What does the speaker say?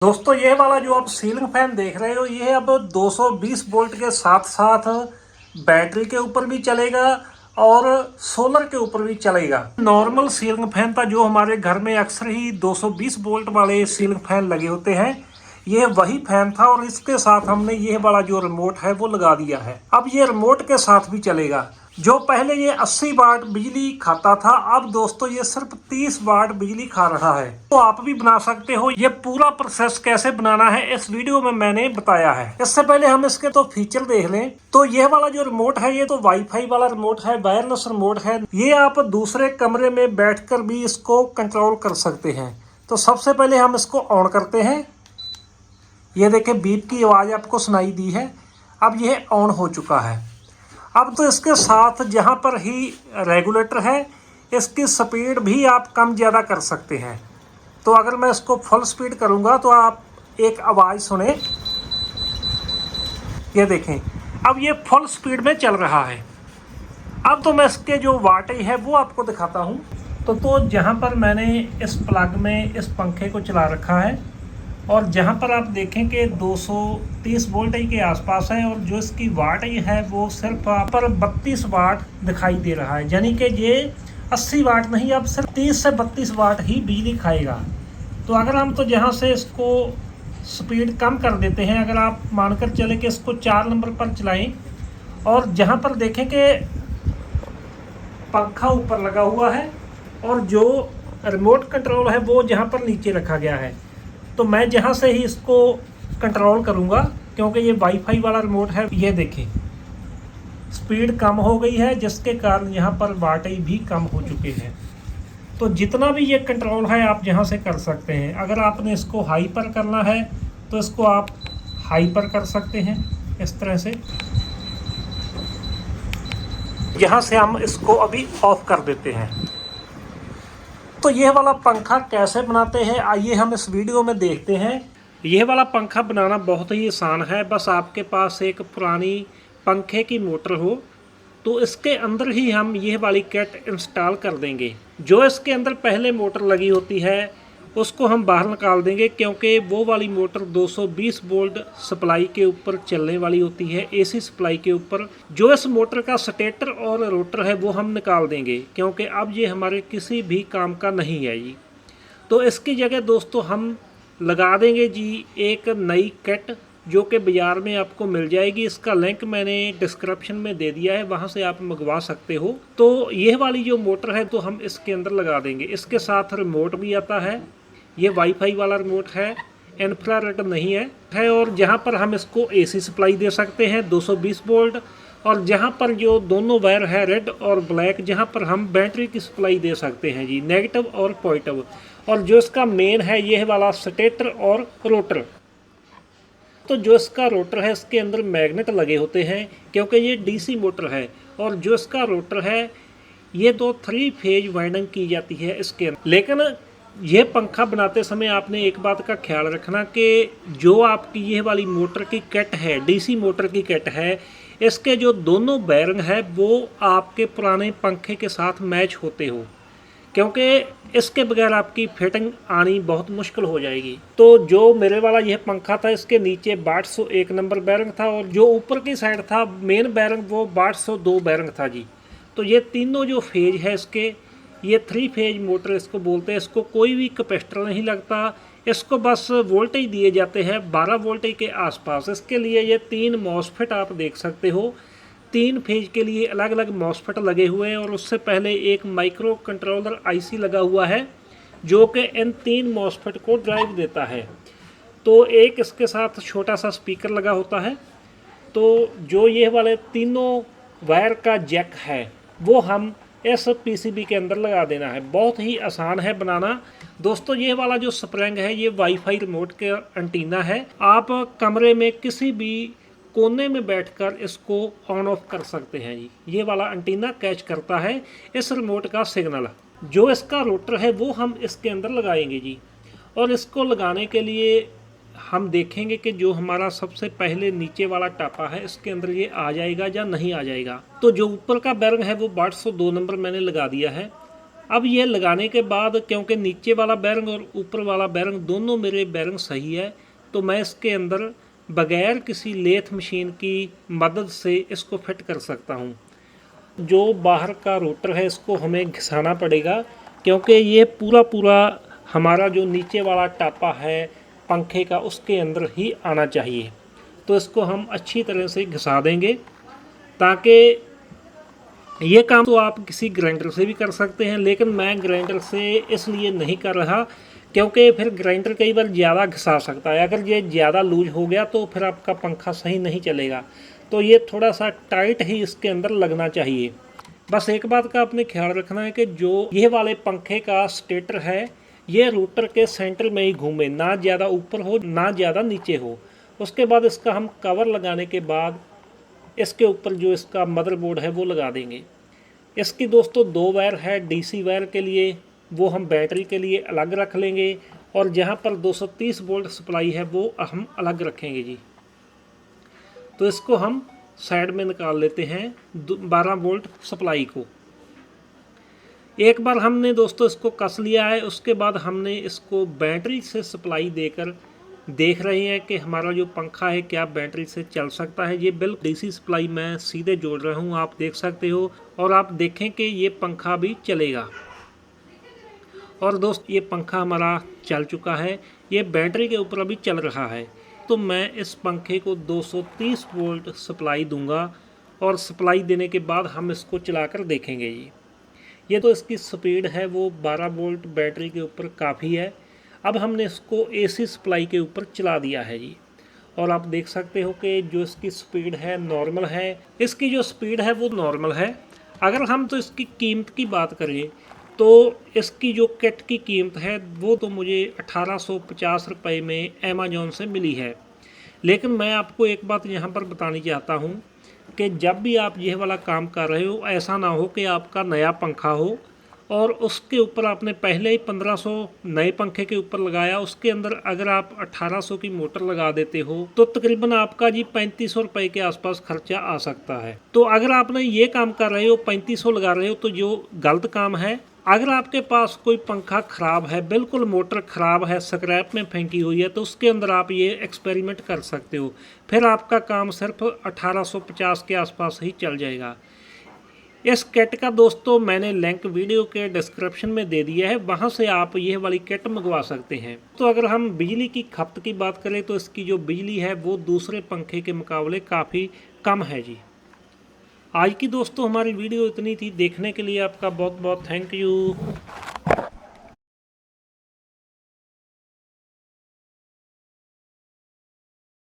दोस्तों ये वाला जो आप सीलिंग फैन देख रहे हो ये अब 220 वोल्ट के साथ साथ बैटरी के ऊपर भी चलेगा और सोलर के ऊपर भी चलेगा। नॉर्मल सीलिंग फैन था जो हमारे घर में अक्सर ही 220 वोल्ट वाले सीलिंग फैन लगे होते हैं, ये वही फैन था और इसके साथ हमने ये वाला जो रिमोट है वो लगा दिया है। अब ये रिमोट के साथ भी चलेगा। जो पहले ये 80 वाट बिजली खाता था, अब दोस्तों ये सिर्फ 30 वाट बिजली खा रहा है। तो आप भी बना सकते हो। ये पूरा प्रोसेस कैसे बनाना है इस वीडियो में मैंने बताया है। इससे पहले हम इसके तो फीचर देख लें। तो ये वाला जो रिमोट है ये तो वाईफाई वाला रिमोट है, वायरलेस रिमोट है। ये आप दूसरे कमरे में बैठकर भी इसको कंट्रोल कर सकते हैं। तो सबसे पहले हम इसको ऑन करते हैं। ये देखिए बीप की आवाज आपको सुनाई दी है। अब यह ऑन हो चुका है। अब तो इसके साथ जहां पर ही रेगुलेटर है, इसकी स्पीड भी आप कम ज़्यादा कर सकते हैं। तो अगर मैं इसको फुल स्पीड करूंगा तो आप एक आवाज़ सुने। ये देखें अब ये फुल स्पीड में चल रहा है। अब तो मैं इसके जो वाटेज है वो आपको दिखाता हूं। तो जहां पर मैंने इस प्लग में इस पंखे को चला रखा है और जहां पर आप देखें कि 230 वोल्ट के आसपास है और जो इसकी वाट है वो सिर्फ आप पर 32 वाट दिखाई दे रहा है, यानी कि ये 80 वाट नहीं, अब सिर्फ 30 से 32 वाट ही बिजली खाएगा। तो अगर हम तो जहां से इसको स्पीड कम कर देते हैं, अगर आप मानकर चले कि इसको 4 नंबर पर चलाएं और जहां पर देखें कि पंखा ऊपर लगा हुआ है और जो रिमोट कंट्रोल है वो जहां पर नीचे रखा गया है, तो मैं जहां से ही इसको कंट्रोल करूंगा, क्योंकि ये वाईफाई वाला रिमोट है। ये देखें स्पीड कम हो गई है जिसके कारण यहाँ पर वाटेज भी कम हो चुके हैं। तो जितना भी ये कंट्रोल है आप यहाँ से कर सकते हैं। अगर आपने इसको हाई पर करना है तो इसको आप हाई पर कर सकते हैं इस तरह से। यहाँ से हम इसको अभी ऑफ कर देते हैं। तो ये वाला पंखा कैसे बनाते हैं आइए हम इस वीडियो में देखते हैं। यह वाला पंखा बनाना बहुत ही आसान है। बस आपके पास एक पुरानी पंखे की मोटर हो तो इसके अंदर ही हम यह वाली किट इंस्टॉल कर देंगे। जो इसके अंदर पहले मोटर लगी होती है उसको हम बाहर निकाल देंगे, क्योंकि वो वाली मोटर 220 वोल्ट सप्लाई के ऊपर चलने वाली होती है, एसी सप्लाई के ऊपर। जो इस मोटर का स्टेटर और रोटर है वो हम निकाल देंगे, क्योंकि अब ये हमारे किसी भी काम का नहीं है जी। तो इसकी जगह दोस्तों हम लगा देंगे जी एक नई किट, जो कि बाज़ार में आपको मिल जाएगी। इसका लिंक मैंने डिस्क्रिप्शन में दे दिया है, वहाँ से आप मंगवा सकते हो। तो यह वाली जो मोटर है तो हम इसके अंदर लगा देंगे। इसके साथ रिमोट भी आता है। ये वाईफाई वाला रिमोट है, इंफ्रारेड नहीं है। और जहाँ पर हम इसको एसी सप्लाई दे सकते हैं 220 वोल्ट, और जहाँ पर जो दोनों वायर है रेड और ब्लैक, जहाँ पर हम बैटरी की सप्लाई दे सकते हैं जी, नेगेटिव और पॉजिटिव। और जो इसका मेन है यह वाला स्टेटर और रोटर। तो जो इसका रोटर है इसके अंदर मैग्नेट लगे होते हैं, क्योंकि ये डीसी मोटर है। और जो इसका रोटर है ये तो 3 फेज वाइंडिंग की जाती है इसके अंदर। लेकिन यह पंखा बनाते समय आपने एक बात का ख्याल रखना कि जो आपकी यह वाली मोटर की किट है, डीसी मोटर की किट है, इसके जो दोनों बेरिंग है वो आपके पुराने पंखे के साथ मैच होते हो, क्योंकि इसके बगैर आपकी फिटिंग आनी बहुत मुश्किल हो जाएगी। तो जो मेरे वाला यह पंखा था इसके नीचे 1201 नंबर बैरिंग था और जो ऊपर की साइड था मेन बैरिंग वो 1202 बैरिंग था जी। तो ये तीनों जो फेज है इसके, ये 3 फेज मोटर इसको बोलते हैं। इसको कोई भी कैपेसिटर नहीं लगता, इसको बस वोल्टेज दिए जाते हैं 12 वोल्टेज के आसपास। इसके लिए ये 3 मॉसफेट आप देख सकते हो। 3 फेज के लिए अलग अलग मॉसफेट लगे हुए हैं और उससे पहले एक माइक्रो कंट्रोलर आईसी लगा हुआ है जो कि इन 3 मॉसफेट को ड्राइव देता है। तो एक इसके साथ छोटा सा स्पीकर लगा होता है। तो जो ये वाले तीनों वायर का जैक है वो हम इस पीसीबी के अंदर लगा देना है। बहुत ही आसान है बनाना दोस्तों। ये वाला जो स्प्रिंग है ये वाईफाई रिमोट के एंटीना है। आप कमरे में किसी भी कोने में बैठकर इसको ऑन ऑफ कर सकते हैं जी। ये वाला एंटीना कैच करता है इस रिमोट का सिग्नल। जो इसका रोटर है वो हम इसके अंदर लगाएंगे जी। और इसको लगाने के लिए हम देखेंगे कि जो हमारा सबसे पहले नीचे वाला टापा है इसके अंदर ये आ जाएगा या नहीं आ जाएगा। तो जो ऊपर का बैरिंग है वो 1202 नंबर मैंने लगा दिया है। अब ये लगाने के बाद क्योंकि नीचे वाला बैरिंग और ऊपर वाला बैरिंग दोनों मेरे बैरिंग सही है, तो मैं इसके अंदर बगैर किसी लेथ मशीन की मदद से इसको फिट कर सकता हूँ। जो बाहर का रोटर है इसको हमें घिसाना पड़ेगा, क्योंकि ये पूरा हमारा जो नीचे वाला टापा है पंखे का उसके अंदर ही आना चाहिए। तो इसको हम अच्छी तरह से घिसा देंगे, ताकि ये काम तो आप किसी ग्राइंडर से भी कर सकते हैं, लेकिन मैं ग्राइंडर से इसलिए नहीं कर रहा क्योंकि फिर ग्राइंडर कई बार ज़्यादा घिसा सकता है। अगर ये ज़्यादा लूज हो गया तो फिर आपका पंखा सही नहीं चलेगा। तो ये थोड़ा सा टाइट ही इसके अंदर लगना चाहिए। बस एक बात का आपने ख्याल रखना है कि जो ये वाले पंखे का स्टेटर है ये रोटर के सेंटर में ही घूमे, ना ज़्यादा ऊपर हो ना ज़्यादा नीचे हो। उसके बाद इसका हम कवर लगाने के बाद इसके ऊपर जो इसका मदरबोर्ड है वो लगा देंगे। इसकी दोस्तों 2 वायर है डीसी वायर के लिए, वो हम बैटरी के लिए अलग रख लेंगे, और जहाँ पर 230 वोल्ट सप्लाई है वो हम अलग रखेंगे जी। तो इसको हम साइड में निकाल लेते हैं 12 वोल्ट सप्लाई को। एक बार हमने दोस्तों इसको कस लिया है, उसके बाद हमने इसको बैटरी से सप्लाई देकर देख रहे हैं कि हमारा जो पंखा है क्या बैटरी से चल सकता है। ये बिल्कुल डीसी सप्लाई मैं सीधे जोड़ रहा हूँ, आप देख सकते हो, और आप देखें कि ये पंखा भी चलेगा। और दोस्त ये पंखा हमारा चल चुका है, ये बैटरी के ऊपर अभी चल रहा है। तो मैं इस पंखे को 230 वोल्ट सप्लाई दूंगा, और सप्लाई देने के बाद हम इसको चलाकर देखेंगे जी। ये तो इसकी स्पीड है वो 12 वोल्ट बैटरी के ऊपर काफ़ी है। अब हमने इसको एसी सप्लाई के ऊपर चला दिया है जी, और आप देख सकते हो कि जो इसकी स्पीड है नॉर्मल है। इसकी जो स्पीड है वो नॉर्मल है। अगर हम तो इसकी कीमत की बात करें तो इसकी जो किट की कीमत है वो तो मुझे 1850 रुपये में अमेज़ॉन से मिली है। लेकिन मैं आपको एक बात यहाँ पर बतानी चाहता हूँ कि जब भी आप यह वाला काम कर रहे हो, ऐसा ना हो कि आपका नया पंखा हो और उसके ऊपर आपने पहले ही 1500 नए पंखे के ऊपर लगाया, उसके अंदर अगर आप 1800 की मोटर लगा देते हो तो तकरीबन आपका जी 3500 रुपये के आसपास खर्चा आ सकता है। तो अगर आपने ये काम कर रहे हो 3500 लगा रहे हो तो जो गलत काम है। अगर आपके पास कोई पंखा ख़राब है, बिल्कुल मोटर ख़राब है, स्क्रैप में फेंकी हुई है, तो उसके अंदर आप ये एक्सपेरिमेंट कर सकते हो। फिर आपका काम सिर्फ 1850 के आसपास ही चल जाएगा। इस किट का दोस्तों मैंने लिंक वीडियो के डिस्क्रिप्शन में दे दिया है, वहां से आप यह वाली किट मंगवा सकते हैं। तो अगर हम बिजली की खपत की बात करें तो इसकी जो बिजली है वो दूसरे पंखे के मुकाबले काफ़ी कम है जी। आज की दोस्तों हमारी वीडियो इतनी थी। देखने के लिए आपका बहुत बहुत थैंक यू।